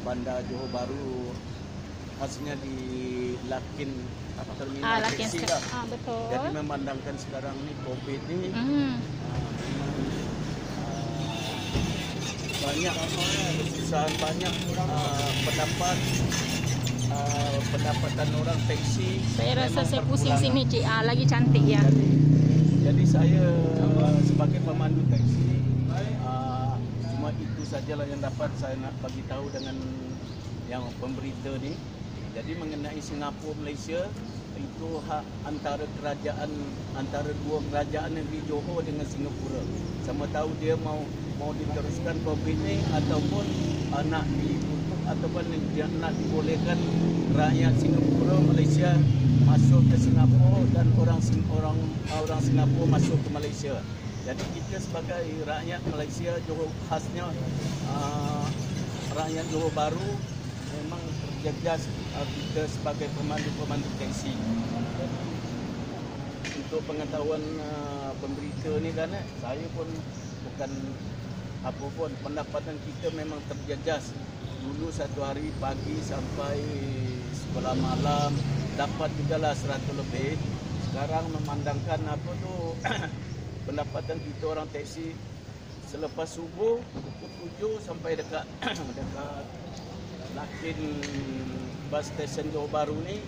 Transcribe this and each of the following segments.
Bandar Johor Bahru, khasnya di Lakin terminal Lakin taksi lah. Betul. Jadi memandangkan sekarang ni COVID ni banyak kesusahan, banyak pendapatan orang taksi. Saya rasa saya pusing sini, Cik. Lagi cantik ya. Jadi saya sebagai pemandu taksi, cuma itu sajalah yang dapat saya nak bagi tahu dengan yang pemberita ni. Jadi mengenai Singapura Malaysia, itu hak antara dua kerajaan negeri Johor dengan Singapura. Sama tahu dia mau diteruskan COVID ni ataupun nak ditutup ataupun dia nak dibolehkan rakyat Singapura Malaysia masuk ke Singapura dan orang Singapura masuk ke Malaysia. Jadi kita sebagai rakyat Malaysia Johor, khasnya rakyat Johor Bahru, memang terjejas kita sebagai pemandu taksi. Untuk pengetahuan pemberita ni kan, saya pun bukan apa pun, pendapatan kita memang terjejas. Dulu satu hari pagi sampai sekolah malam dapat jugalah 100 lebih. Sekarang memandangkan pendapatan kita orang taksi selepas subuh pukul 7 sampai dekat Lakin bus station Johor Bahru ni,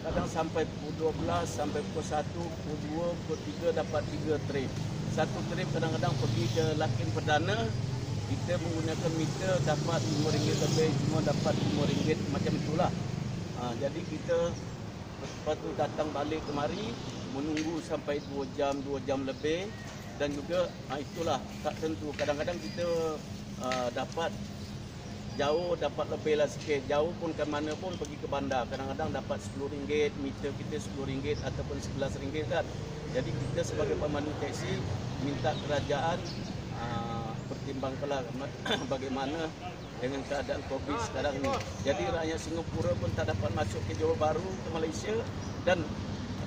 kadang sampai pukul 12, sampai pukul 1, pukul 2, pukul 3 dapat 3 trip. Satu trip kadang-kadang pergi ke Lakin Perdana, kita menggunakan meter dapat RM5 lebih, cuma dapat RM5 macam itulah. Jadi kita lepas tu datang balik kemari, menunggu sampai 2 jam lebih. Dan juga itulah tak tentu, kadang-kadang kita dapat jauh, dapat lebih lah sikit. Jauh pun ke mana pun pergi ke bandar, kadang-kadang dapat RM10, meter kita RM10 ataupun RM11 kan. Jadi kita sebagai pemandu taksi minta kerajaan pertimbangkanlah bagaimana dengan keadaan COVID sekarang ni. Jadi rakyat Singapura pun tak dapat masuk ke Johor Bahru, ke Malaysia, dan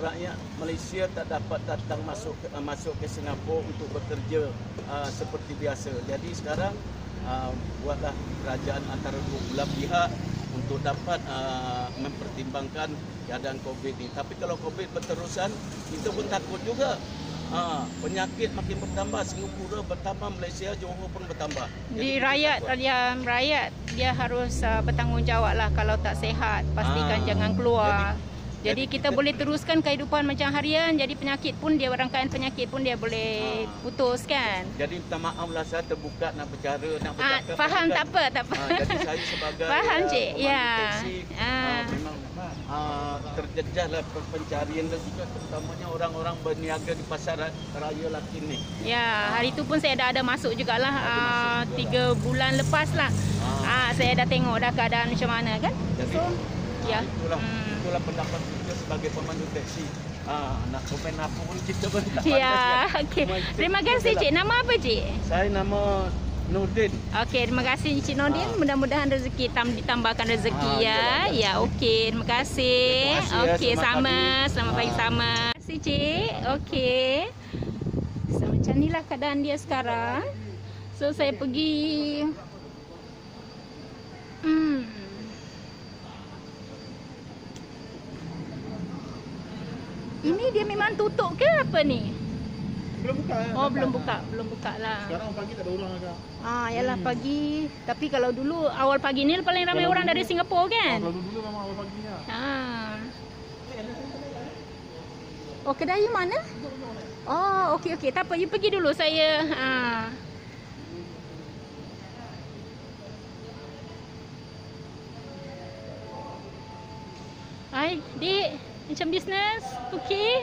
rakyat Malaysia tak dapat datang masuk ke Singapura untuk bekerja seperti biasa. Jadi sekarang buatlah kerajaan antara dua belah pihak untuk dapat mempertimbangkan keadaan COVID ni. Tapi kalau COVID berterusan, kita pun takut juga. Penyakit makin bertambah, Singapura bertambah, Malaysia, Johor pun bertambah. Jadi rakyat dia harus bertanggungjawab lah. Kalau tak sihat, pastikan jangan keluar. Jadi kita boleh teruskan kehidupan macam harian. Jadi penyakit pun dia, rangkaian penyakit pun dia boleh putus kan. Jadi minta maaf lah, saya terbuka nak bercara, nak bercakap. Faham, tak apa. Jadi saya sebagai faham, Cik. taksi, memang terjejas lah pencarian dan juga terutamanya orang-orang berniaga di pasar raya Lakin ni. Ya, hari tu pun saya dah ada masuk jugalah. 3 bulan lepas lah. Saya dah tengok dah keadaan macam mana kan. Jadi, so, ya. Itulah pendapat kita sebagai pemandu taksi. Nak komen apa pun kita pun tak pandai. Ya, okey. Terima kasih, Cik. Nama apa, Cik? Saya nama Nordin. Okey, terima kasih Cik Nordin. Mudah-mudahan rezeki ditambahkan rezeki ya. Ya, okey. Terima kasih. Okey, sama. Selamat pagi sama. Terima kasih, Cik. Okey. So, macam inilah keadaan dia sekarang. So, saya pergi ini dia memang tutup ke apa ni? Belum buka ya? Belum buka lah. Sekarang pagi tak ada orang agak. Yalah pagi. Tapi kalau dulu awal pagi ni paling ramai orang dari Singapura kan? Kalau dulu memang awal paginya. Kedai mana? Okey. Tak apa, you pergi dulu saya. Hai, Dik. Macam bisnes? Okey.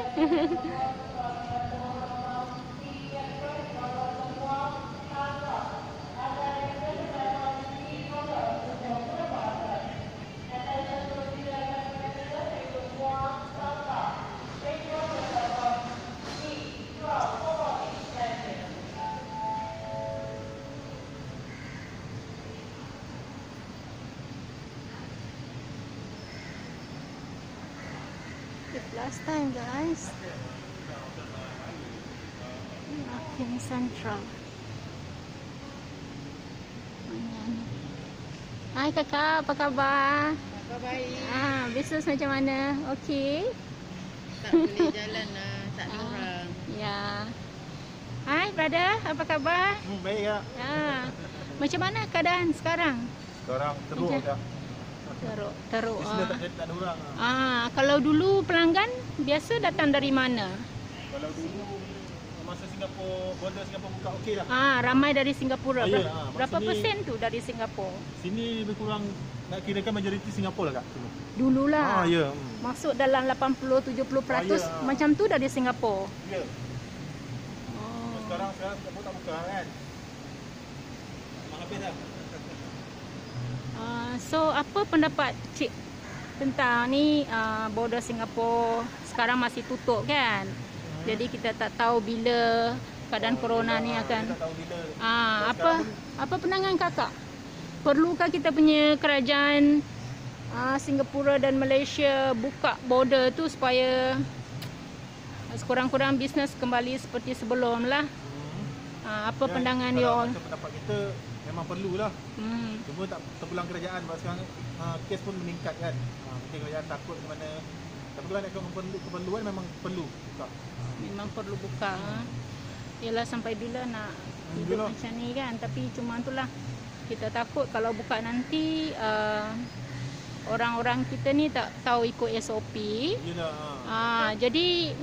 Last time guys, Lakin Central. Hai kakak, apa khabar? Khabar baik. Bisnes macam mana? Okey. Tak boleh jalan lah, tak ada orang. Ya. Hai brother, apa khabar? Baik kak. Macam mana keadaan sekarang? Sekarang teruk Macam- kak. Teruk. Bisnes tak ada orang. Kalau dulu pelanggan biasa datang dari mana? Kalau dulu masa Singapura, border Singapura buka okey lah. Ramai dari Singapura. Ya, Berapa sini- persen tu dari Singapura? Sini lebih kurang nak kirakan majoriti Singapura lah kak. Dululah. Ya. Masuk dalam 80-70% Ya. macam tu dari Singapura. Ya. Sekarang Singapura tak buka kan. Mak habis dah. So apa pendapat cik tentang ni border Singapura sekarang masih tutup kan? Jadi kita tak tahu bila keadaan corona ni akan. Kita tak tahu bila. Apa pandangan kakak? Perlukah kita punya kerajaan Singapura dan Malaysia buka border tu supaya sekurang-kurang bisnes kembali seperti sebelum lah? Apa pandangan dia orang? Pendapat kita memang perlulah. Cuma tak terpulang kerajaan sebab sekarang kes pun meningkat kan. Mungkin kerajaan takut ke mana. Tapi kalau nak keperluan memang perlu buka. Memang perlu buka. Yalah sampai bila nak hidup Yalah. macam ni kan. Tapi cuma itulah kita takut kalau buka nanti orang-orang kita ni tak tahu ikut SOP. Yalah. Jadi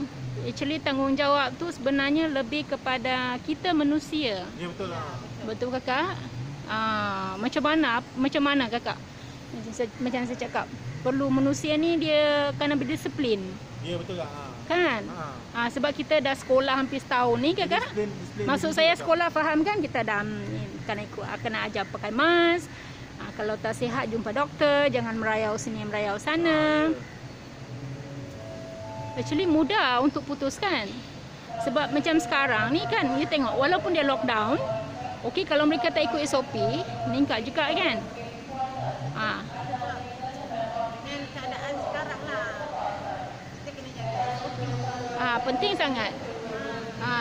actually tanggungjawab tu sebenarnya lebih kepada kita manusia. Ya betul lah. Betul kakak? Macam mana kakak? Macam saya cakap, perlu manusia ni dia kena berdisiplin. Ya betul lah. Kan? Sebab kita dah sekolah hampir setahun ni kakak. Disiplin Maksud saya sekolah faham kan kita dah kena ajar pakai mask. Kalau tak sihat jumpa doktor, jangan merayau sini merayau sana. Actually mudah untuk putuskan. Sebab macam sekarang ni kan, you tengok walaupun dia lockdown, okey kalau mereka tak ikut SOP, meningkat juga kan. Dengan keadaan sekarang lah, kita kena jaga. Penting sangat.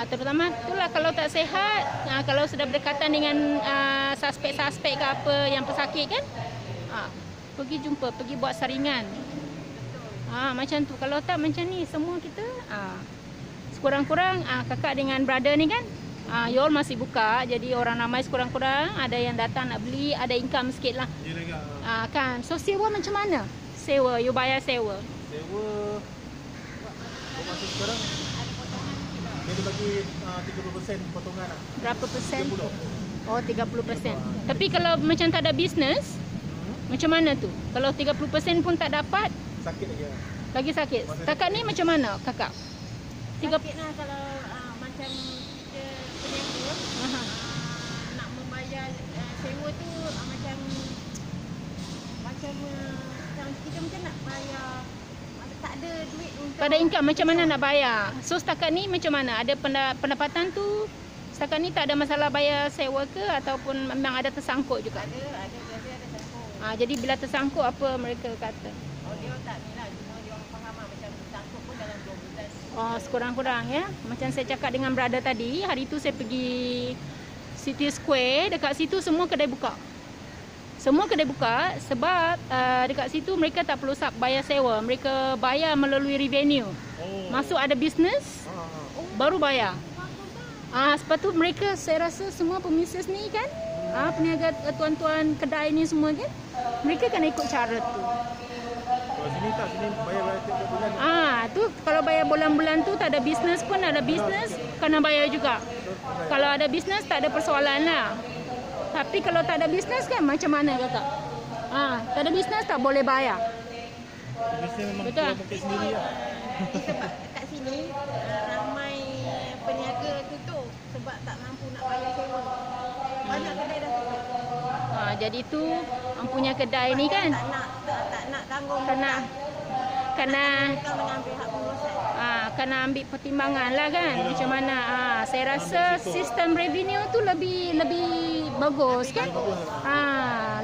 Terutama itulah kalau tak sihat, kalau sudah berdekatan dengan suspek-suspek ke apa yang pesakit kan, pergi jumpa, pergi buat saringan. Macam tu. Kalau tak macam ni semua kita sekurang-kurang kakak dengan brother ni kan, you all masih buka, jadi orang ramai sekurang-kurang ada yang datang nak beli, ada income sikit lah. Ya Kan. So sewa macam mana? Sewa, you bayar sewa. Sewa masa sekarang dia bagi 30% potongan lah. Berapa persen? 30. Oh 30%. Tapi kalau macam tak ada bisnes, macam mana tu? Kalau 30% pun tak dapat, Sakit lagi lah. lagi sakit. Setakat ni macam mana kakak? Sakit lah kalau macam kita peniaga nak membayar sewa tu macam kita macam nak bayar, tak ada duit untuk Tak ada income, macam mana nak bayar? So setakat ni macam mana? Ada pendapatan tu? Setakat ni tak ada masalah bayar sewa ke? Ataupun memang ada tersangkut juga? ada biasa ada sangkut. Jadi bila tersangkut apa mereka kata? Dia tak ni lah, cuma dia orang faham lah macam sangkut pun dalam 2 bulan. Sekurang-kurang ya. Macam saya cakap dengan brother tadi, hari tu saya pergi City Square, dekat situ semua kedai buka. Semua kedai buka sebab dekat situ mereka tak perlu bayar sewa. Mereka bayar melalui revenue. Masuk ada bisnes, baru bayar. Sebab tu mereka, saya rasa semua pembisnes ni kan, peniaga tuan-tuan kedai ni semua kan, mereka kena ikut cara tu. Kalau sini tak, sini bayar tiap bulan. Tu kalau bayar bulan-bulan tu tak ada bisnes pun ada bisnes, kena bayar juga. Kalau ada bisnes tak ada persoalan lah. Tapi kalau tak ada bisnes kan macam mana kakak? Tak ada bisnes tak boleh bayar. Biasanya memang Betul. keluar poket sendiri lah. Sebab kat sini ramai peniaga tutup sebab tak mampu nak bayar sewa. Banyak kedai dah tutup. Jadi tu punya kedai ni kan Tak nak tanggung. kena Bukan mengambil hak pengurusan. kena ambil pertimbangan lah kan macam mana. Saya rasa sistem revenue tu lebih bagus kan.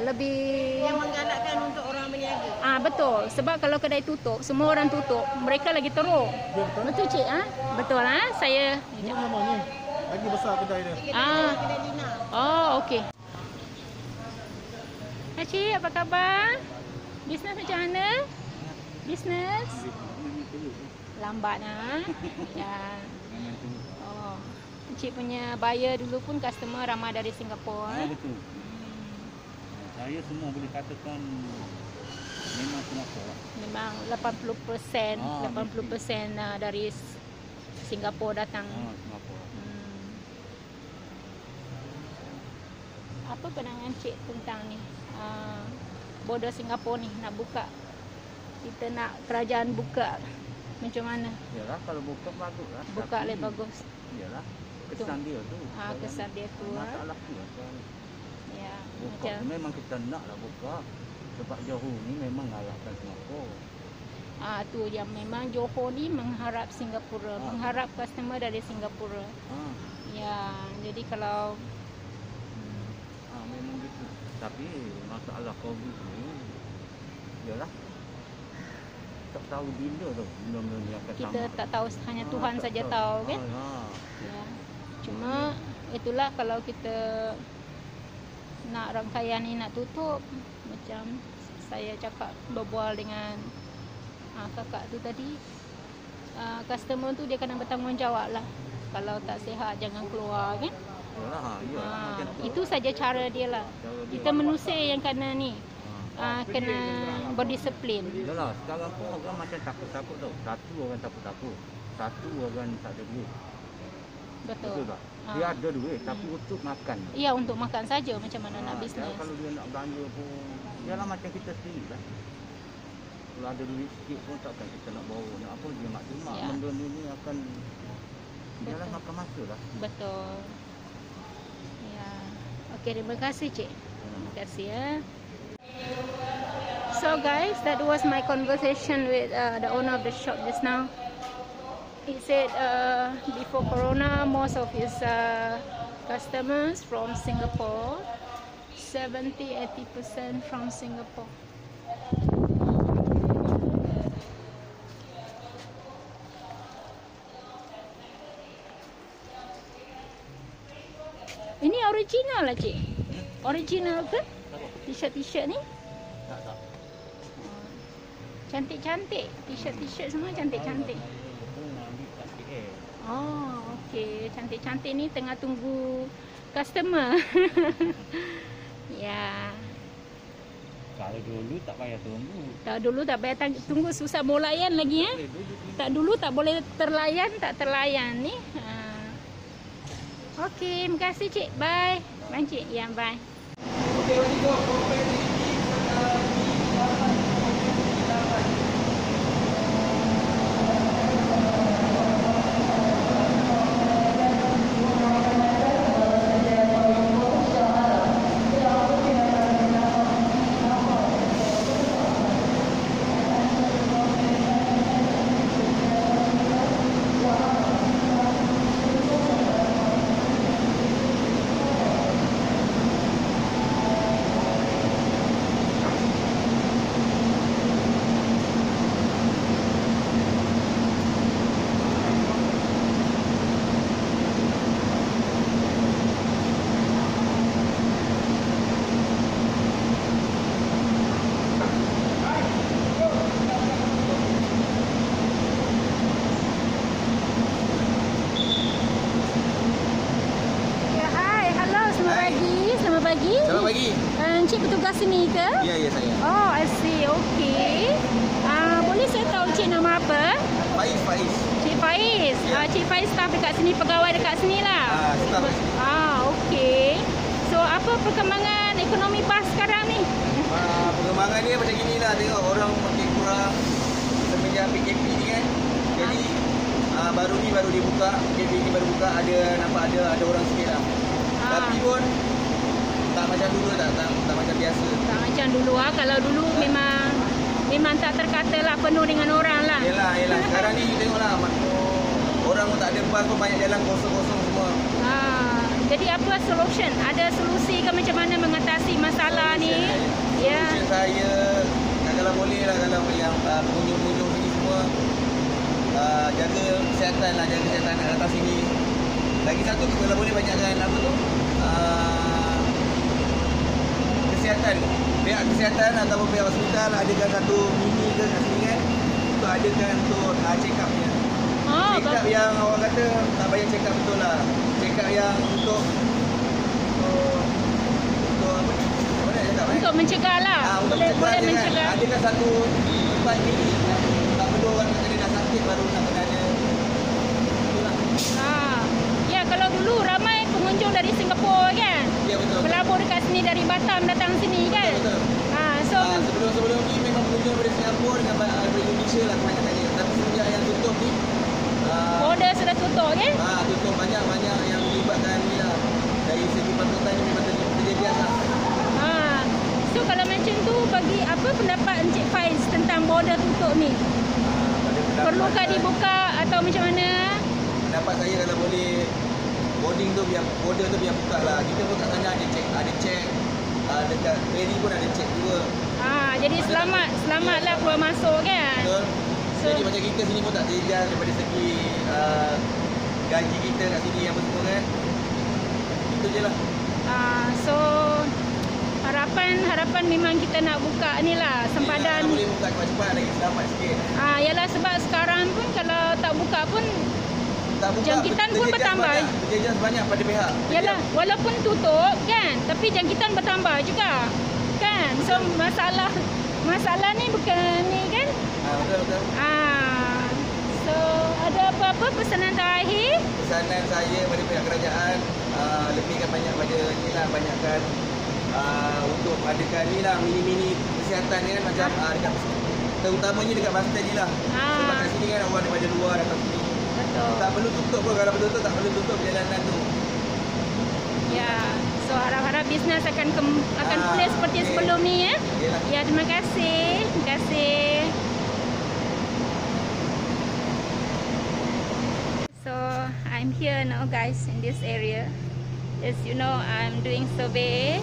Lebih Yang menggalakkan untuk orang berniaga. betul. Sebab kalau kedai tutup, semua orang tutup, mereka lagi teruk. Betul cik Betul saya. Ini memang ni lagi besar kedai dia. Kedai Lina. Okey. Hai Cik, apa khabar? Bisnes macam mana? Bisnes? Lambat ah. Ya. Oh. Cik punya buyer dulu pun customer ramai dari Singapura. Betul. Saya semua boleh katakan memang Singapura. Memang 80%, 80% dari Singapura datang. Singapura. Apa pandangan Cik tentang ni? Border Singapura ni nak buka. Kita nak kerajaan buka. Macam mana? Yalah, kalau buka bagus lah. Buka lebih bagus. Yalah, kesan dia tu. Kesan dia tu. Masalah dia kan. Ya, Buka macam memang kita nak lah buka. Sebab Johor ni memang ngalahkan Singapura. tu yang memang Johor ni mengharap Singapura, mengharap customer dari Singapura. Ya, jadi kalau Memang gitu. Tapi masalah COVID ni, yalah, tak tahu bila tu benda-benda ni akan kita tamat. tak tahu, hanya Tuhan tak saja tahu kan. Ya. Ya. Cuma itulah kalau kita nak rangkaian ni nak tutup, macam saya cakap berbual dengan kakak tu tadi, customer tu dia kena bertanggungjawab lah. Kalau tak sihat jangan keluar kan. Yalah, macam tu. Itu saja cara dia lah. Kita manusia yang kena ni kena berdisiplin. Yalah, sekarang pun orang macam takut-takut tau. Satu orang takut-takut, satu orang tak ada duit. Betul. Betul tak? Dia ada duit tapi untuk makan. Iya, untuk makan saja. Macam mana nak bisnes. Kalau dia nak belanja pun, yalah macam kita sendiri lah. Kalau ada duit sikit pun takkan kita nak bawa. Nak apa dia nak terima. Ya. Benda ni akan, yalah makan masa lah. Betul. Ya. Okey, terima kasih Cik. Terima kasih ya. So guys, that was my conversation with the owner of the shop just now. He said before Corona, most of his customers from Singapore, 70-80% from Singapore. Ini original lah Cik? Original ke? T-shirt ni? Tak. Cantik-cantik. T-shirt semua cantik-cantik. Oh, okey. Cantik-cantik ni tengah tunggu customer. Ya. Kalau dulu tak payah tunggu. Dulu tak payah tunggu, susah mau layan lagi ya. Tak dulu tak boleh terlayan, tak terlayan ni. Okey, terima kasih Cik. Bye. Bye Cik. Ya, bye. Selamat pagi. Encik petugas sini ke? Ya, saya. Oh, I see. Okey. Boleh saya tahu Cik nama apa? Faiz. Cik Faiz. Ya. Cik Faiz staff dekat sini, pegawai dekat sini lah. Staff. Okey. So, apa perkembangan ekonomi PAS sekarang ni? Perkembangan dia macam gini lah. Tengok orang makin kurang semenjak PKP ni kan. Jadi baru dibuka, PKP ni baru buka, nampak ada orang sikit lah. Tapi pun tak macam dulu, tak macam biasa. Tak macam dulu lah. Kalau dulu memang tak terkata lah, penuh dengan orang lah. Yelah. Sekarang ni tengoklah, orang pun tak ada bas pun, banyak jalan kosong-kosong semua. Jadi apa solution? Ada solusi ke macam mana mengatasi masalah ni? Ya. Solution saya, kalau boleh lah, kalau yang pengunjung-pengunjung sini semua jaga kesihatan lah, jaga kesihatan atas sini. Lagi satu, kalau boleh banyakkan apa tu, kesihatan pihak kesihatan ataupun pihak hospital adakan satu mini ke kat sini kan, untuk adakan untuk check up ni. Check up yang orang kata tak payah check up betul lah. Check up yang untuk apa ni? Mana nak cakap Untuk mencegah lah. Boleh mencegah. Adakan satu tempat mini. Tak perlu orang kena dah sakit baru nak kena ada. Itulah. Ya, kalau dulu ramai pengunjung dari Singapura kan. Ya, betul. Pelabur dekat sini dari Batam datang sini kan. Betul. Sebelum ni memang pengunjung dari Singapura dengan dari Indonesia lah kebanyakannya. Tapi semenjak yang tutup ni, border sudah tutup kan? tutup banyak yang melibatkan ni lah. Dari segi pasukannya memang terjadi lah. So kalau macam tu, bagi apa pendapat Encik Faiz tentang border tutup ni? Perlukah dibuka atau macam mana? Pendapat saya kalau boleh boarding tu biar border tu biar buka lah. Kita pun kat sana ada check, dekat ferry pun ada check juga. Jadi selamatlah keluar masuk kan? Betul. Jadi macam kita sini pun tak terjejas daripada segi gaji kita kat sini apa semua kan. Itu je lah. So harapan memang kita nak buka ni lah sempadan. Boleh buka cepat-cepat lagi selamat sikit. Yalah, sebab sekarang pun kalau tak buka pun tak buka, jangkitan pun bertambah. Terjejas banyak pada pihak. Yalah, walaupun tutup kan, tapi jangkitan bertambah juga kan. So masalah ni bukan ni kan. Betul. So ada apa-apa pesanan terakhir? Pesanan saya pada pihak kerajaan, lebihkan banyak pada ni lah, banyakkan untuk adakan ni lah mini-mini kesihatan ni kan, macam dekat, terutamanya dekat bus stand ni lah. Sebab kat sini kan orang daripada luar datang sini. Betul. Tak perlu tutup pun, kalau betul-betul tak perlu tutup jalanan tu. Ya, so harap-harap bisnes akan pulih seperti sebelum ni ya. Yalah. Ya, terima kasih. Terima kasih. So, I'm here now guys in this area. As you know, I'm doing survey.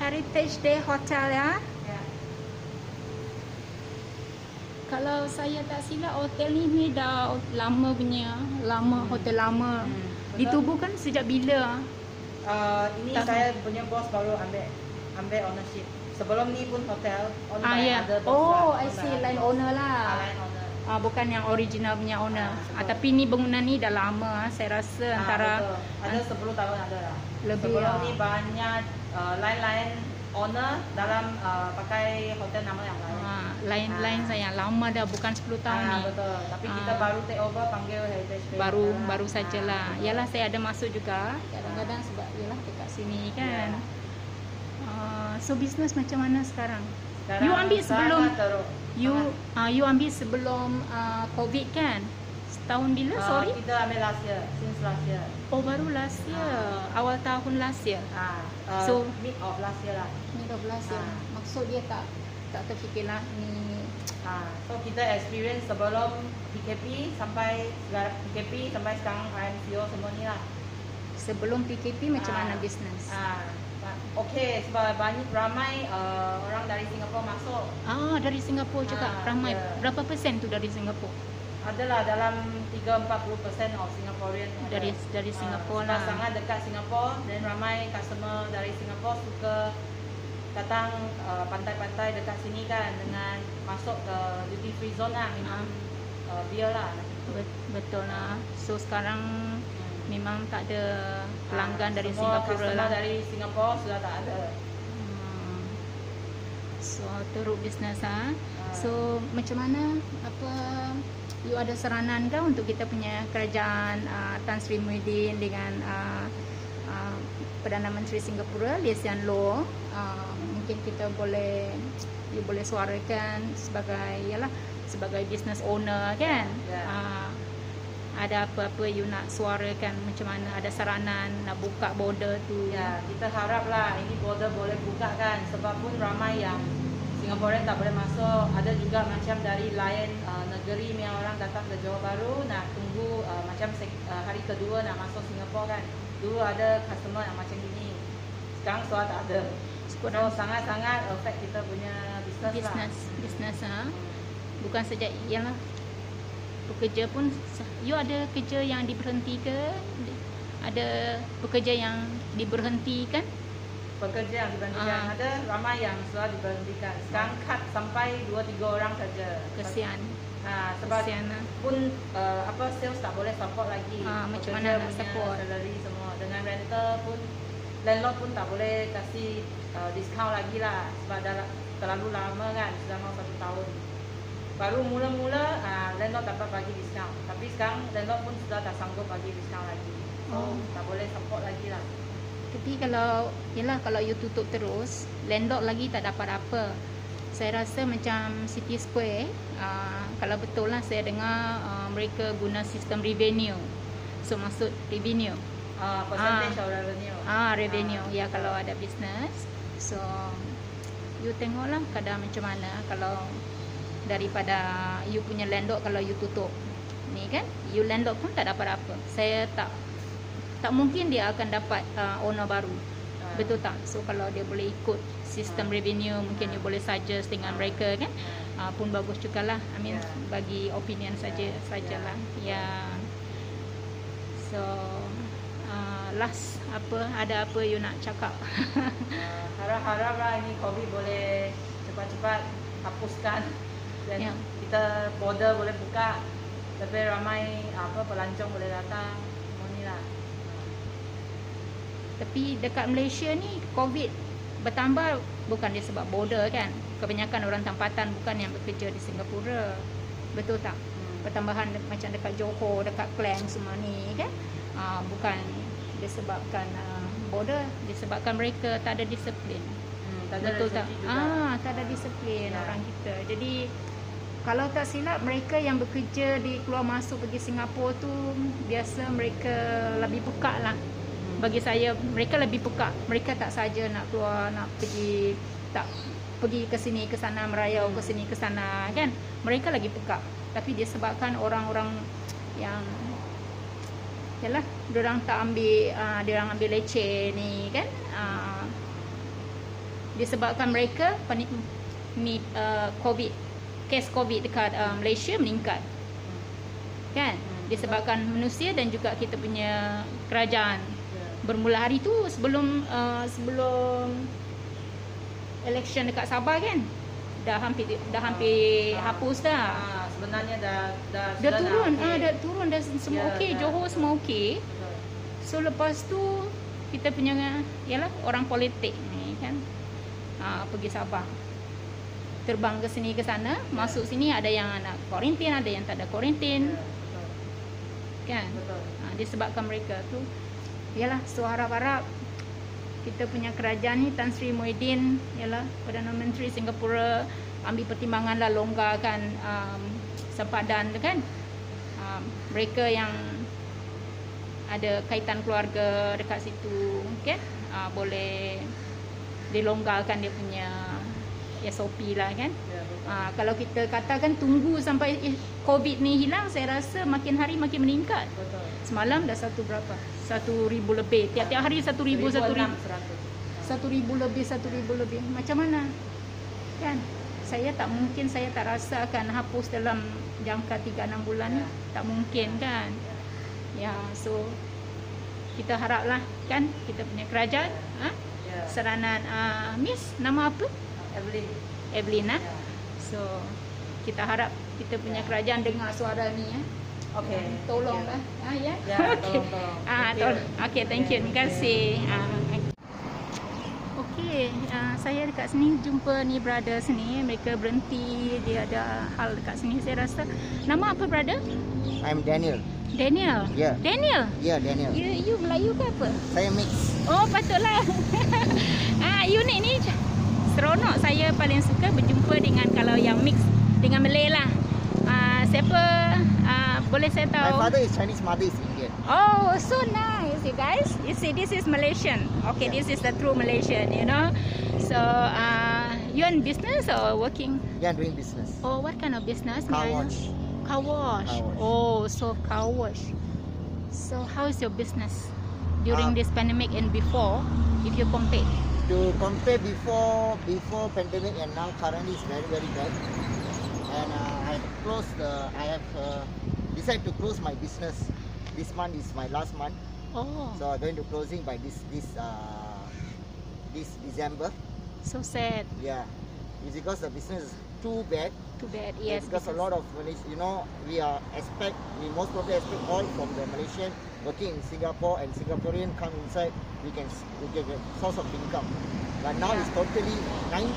Heritage Day Hotel ya. Kalau saya tak silap, hotel ni dah lama punya, hotel lama. Ditubuhkan sejak bila? Ini saya punya bos baru ambil ownership. Sebelum ni pun hotel owned by other bos. I see, lain owner lah. Lain owner. Bukan yang original punya owner. Tapi ni bangunan ni dah lama, saya rasa antara betul. Ada 10 tahun ada lah. Lebih sebelum ni banyak lain-lain owner dalam pakai hotel nama yang lain. Lain-lain saya lama dah, bukan 10 tahun ni. Betul. Tapi kita baru take over panggil Heritage Day. Baru sajalah. Yalah, saya ada masuk juga kadang-kadang sebab yalah dekat sini kan. So bisnes macam mana sekarang? You ambil sebelum you ambil sebelum COVID kan? Setahun bila? Sorry. Kita ambil last year, since last year. Oh, baru last year. Awal tahun last year. So mid of last year lah. Mid of last year. Maksud dia tak terfikirlah ni. So kita experience sebelum PKP sampai sekarang IMCO semua ni lah. Sebelum PKP macam mana bisnes? Okey, sebab ramai orang dari Singapura masuk. Dari Singapura juga ramai. Berapa persen tu dari Singapura? Adalah dalam 3-40% of Singaporean dari Singapura lah. Sangat dekat Singapura dan ramai customer dari Singapura suka datang pantai-pantai dekat sini kan, dengan masuk ke duty free zone lah, minum beer lah. Betul lah. So sekarang memang tak ada pelanggan dari Singapura lah. Dari Singapura sudah tak ada. So teruk bisnes So macam mana, you ada saranan ke untuk kita punya kerajaan Tan Sri Muhyiddin dengan Perdana Menteri Singapura Lee Hsien Loong? Mungkin kita boleh suarakan sebagai business owner kan. Ada apa-apa you nak suarakan, macam mana, ada saranan nak buka border tu? Kita haraplah ini border boleh buka kan, sebab pun ramai yang Singaporean tak boleh masuk. Ada juga macam dari lain negeri yang orang datang ke Johor Bahru nak tunggu macam hari kedua nak masuk Singapura kan. Dulu ada customer yang macam gini. Sekarang sudah tak ada. So sangat-sangat affect kita punya Business ha. Bukan saja ialah pekerja pun, you ada kerja yang diberhenti ke? Ada pekerja yang diberhentikan? Pekerja yang diberhentikan ada, ramai yang sudah diberhentikan. Sekarang cut sampai 2-3 orang saja. Kesian. Sebab Kesian pun sales tak boleh support lagi. Macam mana nak punya support? Salary semua. Dengan rental pun, landlord pun tak boleh kasih discount lagi lah. Sebab dah terlalu lama kan, sudah mau 1 tahun. Baru mula-mula landlord dapat bagi discount. Tapi sekarang landlord pun sudah tak sanggup bagi discount lagi. So tak boleh support lagi lah. Tapi kalau you tutup terus, landlord lagi tak dapat apa. Saya rasa macam City Square, kalau betul lah saya dengar mereka guna sistem revenue. So maksud revenue. Percentage of revenue. Revenue. Ya, kalau ada business. So you tengoklah kadang macam mana kalau daripada you punya landlord kalau you tutup. Ni kan, you landlord pun tak dapat apa. Saya tak mungkin dia akan dapat owner baru. Betul tak? So kalau dia boleh ikut sistem revenue, mungkin you boleh suggest dengan mereka kan, pun bagus jugalah. I mean bagi opinion sajalah. Ya. So last ada apa you nak cakap? Harap-harap lah ini COVID boleh cepat-cepat hapuskan dan kita border boleh buka, tapi ramai pelancong boleh datang. Semua ni lah. Tapi dekat Malaysia ni COVID bertambah bukan disebab border kan. Kebanyakan orang tempatan bukan yang bekerja di Singapura. Betul tak? Pertambahan macam dekat Johor, dekat Klang semua ni kan. Bukan disebabkan border, disebabkan mereka tak ada disiplin. Betul tak? Tak ada disiplin orang kita. Jadi kalau tak silap mereka yang bekerja di keluar masuk pergi Singapura tu biasa mereka lebih peka lah. Bagi saya mereka lebih peka. Mereka tak saja nak keluar nak pergi ke sini ke sana merayau ke sini ke sana kan. Mereka lagi peka. Tapi disebabkan orang-orang yang yalah diorang tak ambil diorang ambil leceh ni kan. Disebabkan mereka COVID, kes COVID dekat Malaysia meningkat kan, disebabkan manusia dan juga kita punya kerajaan. Bermula hari tu sebelum election dekat Sabah kan, dah hampir hapus dah. Sebenarnya dah turun, dah turun dah semua okey, Johor semua okey. So lepas tu kita punya yalah orang politik ni kan pergi Sabah, terbang ke sini ke sana, masuk sini ada yang nak kuarantin, ada yang tak ada kuarantin kan. Disebabkan mereka tu yalah, so harap-harap kita punya kerajaan ni Tan Sri Muhyiddin yalah Perdana Menteri Singapura ambil pertimbangan lah longgarkan sempadan tu kan. Mereka yang ada kaitan keluarga dekat situ kan, boleh dilonggarkan dia punya SOP lah kan. Kalau kita katakan tunggu sampai COVID ni hilang, saya rasa makin hari makin meningkat. Semalam dah 1,000 lebih. Tiap-tiap hari 1,000 lebih. Macam mana? Kan? Saya tak rasa akan hapus dalam jangka 3-6 bulan ni. Tak mungkin kan? Ya, so kita haraplah kan kita punya kerajaan seranan Miss nama apa? Evelyn So kita harap kita punya kerajaan dengar suara ni Okey, tolonglah. Ya. Tolong. Okey, thank you. Terima kasih. Okey, saya dekat sini jumpa ni brothers ni, mereka berhenti, dia ada hal dekat sini. Saya rasa nama apa brother? I'm Daniel. Daniel? Yeah. Daniel? Yeah, Daniel. You Melayu ke apa? Saya mix. Oh, patutlah. Unit ni seronok. Saya paling suka berjumpa dengan kalau yang mix dengan Malay lah. Siapa boleh saya tahu? My father is Chinese, mother is Indian. Oh, so nice, you guys. You see, this is Malaysian. Okay, yeah. This is the true Malaysian, you know. So, you in business or working? Yeah, doing business. Oh, what kind of business? Car wash. Car wash. Oh, so car wash. So how is your business during this pandemic and before, if you compare? To compare before pandemic and now, currently is very bad. And I have decided to close my business. This month is my last month, Oh, so I'm going to closing by this December. so sad. Yeah, it's because the business is too bad. Too bad. Yeah, Yes, because a lot of Malaysian, we most probably expect all from the Malaysian working in Singapore, and Singaporean come inside, we get a source of income. But now it's totally 90.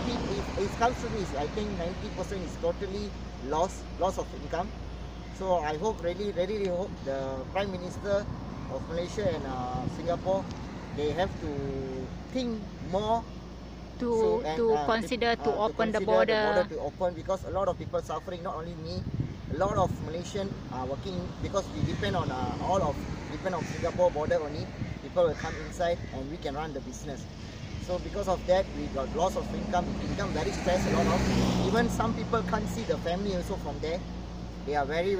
It comes to this, I think 90% is totally loss of income. So I hope really hope the Prime Minister of Malaysia and Singapore, they have to think more to consider to open the border. to open, because a lot of people suffering, not only me, a lot of Malaysian are working, because we depend on Singapore border only. People will come inside and we can run the business. So because of that, we got loss of income very stressed, a lot of, even some people can't see the family also from there. They are very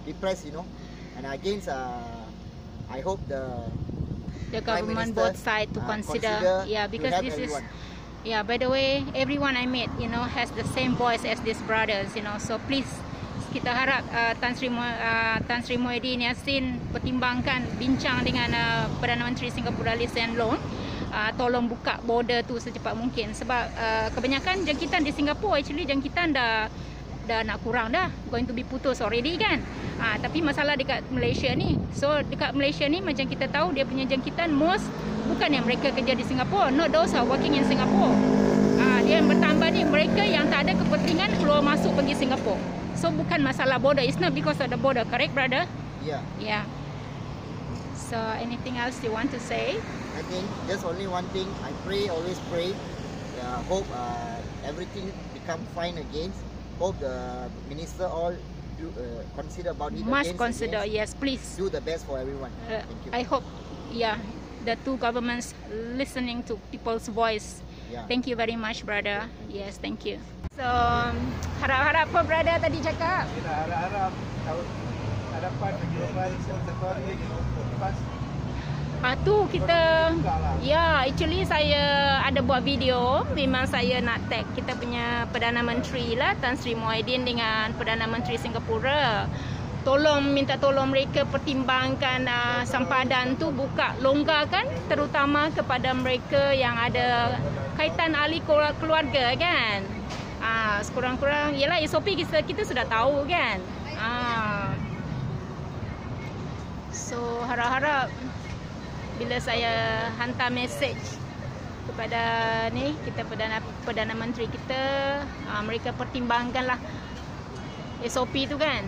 depressed, and against I hope the government both side to consider, yeah, because to help this everyone. is, yeah, by the way, everyone I met, has the same voice as these brothers, so please, kita harap Tan Sri Muhyiddin Yassin pertimbangkan, bincang dengan Perdana Menteri Singapura Lee Hsien Loong, tolong buka border tu secepat mungkin, sebab kebanyakan jangkitan di Singapura, actually jangkitan dah nak kurang dah, going to be putus already kan. Tapi masalah dekat Malaysia ni, so dekat Malaysia ni macam kita tahu dia punya jangkitan most bukan yang mereka kerja di Singapura, not those are working in Singapore. Dia yang bertambah ni mereka yang tak ada kepentingan keluar masuk pergi Singapura. So bukan masalah border, it's not because of the border, correct brother? Yeah. So anything else you want to say? I think just only one thing, I always pray, hope everything become fine again. Hope the minister all do consider about it. Must consider, yes, please. Do the best for everyone. Thank you. I hope, the two governments listening to people's voice. Yeah. Thank you very much, brother. Yes, thank you. So, harap-harap apa brother tadi cakap? Kita harap-harap hadapan kehidupan Singapura lepas. Tu kita, actually saya ada buat video. Memang saya nak tag kita punya Perdana Menteri lah, Tan Sri Muhyiddin dengan Perdana Menteri Singapura. Minta tolong mereka pertimbangkan sempadan tu buka, longgarkan, terutama kepada mereka yang ada kaitan ahli keluarga kan. Sekurang-kurang, yelah SOP kita sudah tahu kan. So harap-harap bila saya hantar message kepada kita Perdana Menteri kita, mereka pertimbangkanlah SOP tu kan.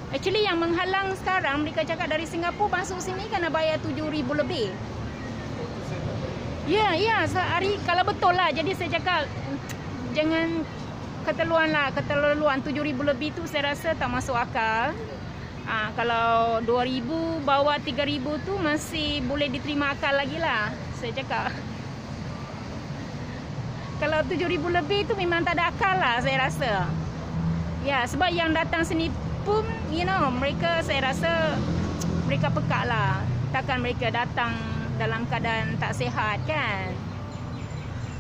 Actually yang menghalang sekarang, mereka cakap dari Singapura masuk sini kena bayar 7,000 lebih. Ya, sehari kalau betul lah. Jadi saya cakap jangan keterlaluan 7,000 lebih tu saya rasa tak masuk akal. Kalau 2,000 bawa 3,000 tu masih boleh diterima akal lagi lah, saya cakap. Kalau 7,000 lebih tu memang tak ada akal lah saya rasa. Ya, sebab yang datang sini pun, mereka, saya rasa mereka pekak lah. Takkan mereka datang dalam keadaan tak sihat kan.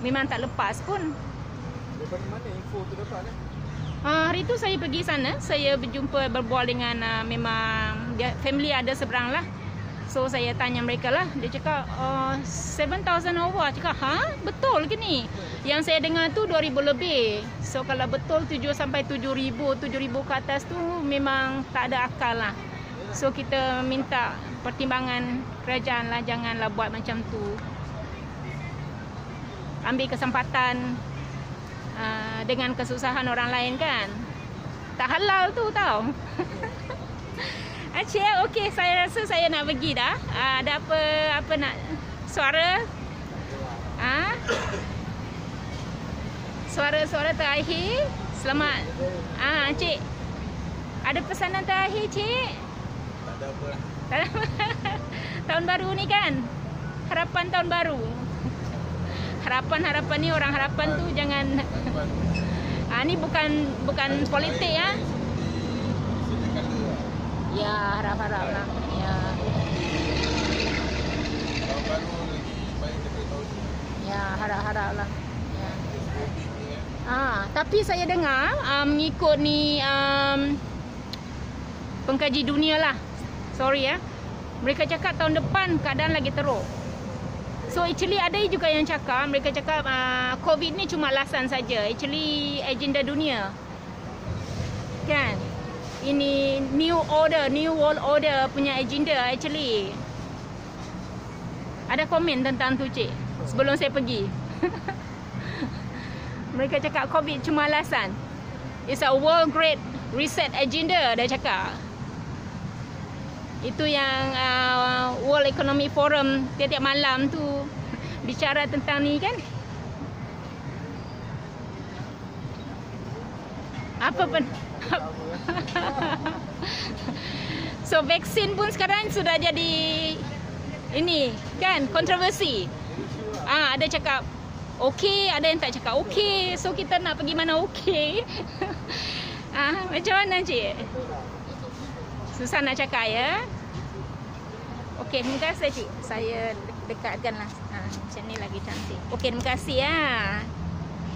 Memang tak lepas pun. Daripada mana info tu dapat lah? Hari tu saya pergi sana, saya berbual dengan memang family ada seberang lah. So saya tanya mereka lah, dia cakap 7,000 over. Cakap, betul ke ni? Yang saya dengar tu 2,000 lebih. So kalau betul 7 sampai 7,000 ke atas tu memang tak ada akal lah. So kita minta pertimbangan kerajaan lah, janganlah buat macam tu. Ambil kesempatan dengan kesusahan orang lain kan. Tak halal tu tau. Cik, okey, saya rasa saya nak pergi dah. Ada apa nak suara? Suara terakhir. Selamat. Cik. Ada pesanan terakhir, Cik? Tak ada apa lah. Tahun baru ni kan? Harapan tahun baru. Harapan ni, orang harapan tu jangan. Ni bukan politik ya. Ya. harap-harap lah. Ya. Tahun baru lagi baik daripada tahun ni. Ya, harap-harap lah. Ya. COVID ni kan. Tapi saya dengar mengikut ni pengkaji dunia lah. Sorry ya. Mereka cakap tahun depan keadaan lagi teruk. So actually ada juga yang cakap, mereka cakap COVID ni cuma alasan saja. Actually agenda dunia. Kan? Ini new world order punya agenda actually. Ada komen tentang tu, Cik, sebelum saya pergi. Mereka cakap COVID cuma alasan. It's a world great reset agenda, dah cakap. Itu yang World Economic Forum tiap-tiap malam tu bicara tentang ni kan. Apa pun. So vaksin pun sekarang sudah jadi ini kan kontroversi. Ada cakap okey, ada yang tak cakap okey. So kita nak pergi mana okey? Macam mana, Cik? Susah nak cakap ya. Okey, terima kasih, Cik. Saya dekatkanlah. Macam ni lagi cantik. Okey, terima kasih ya.